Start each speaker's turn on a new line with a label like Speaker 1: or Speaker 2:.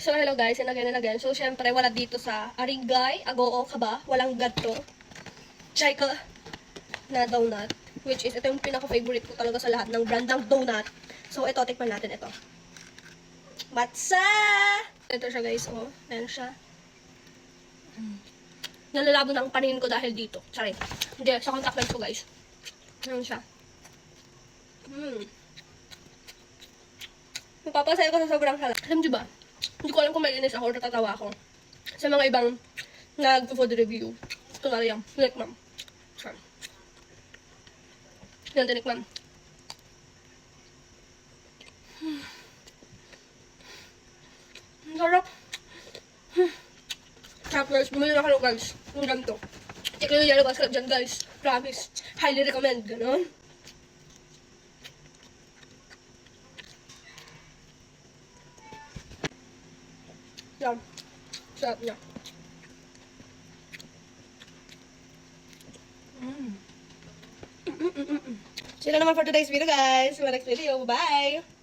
Speaker 1: So, hello guys, and again. So, syempre, wala dito sa Arigay, Agoo, Kaba, walang gadto. Chaika na donut. Which is, ito yung pinaka-favorite ko talaga sa lahat ng brand ng donut. So, ito, tikman natin ito. Matza! Ito siya guys, oh. Ayan siya. Nalalabo na ang paningin ko dahil dito. Sorry. Hindi, sa contact lens ko guys. Ayan siya. Napapasaya ko sa sobrang sarap. Alam niyo ba? Hindi ko alam kung malinis ako o natatawa ako. Sa mga ibang nag-food review. Kunwari yan. Tinikmam. Sorry. Yan, tinikmam. Ang sarap. Sarap guys. Bumili na kayo guys. Ang ganito. Check nyo yung yellow basket dyan guys. Promise. Highly recommend. Ganon. Yan. Sarap niya. Sila naman for today's video guys. See you next video. Bye!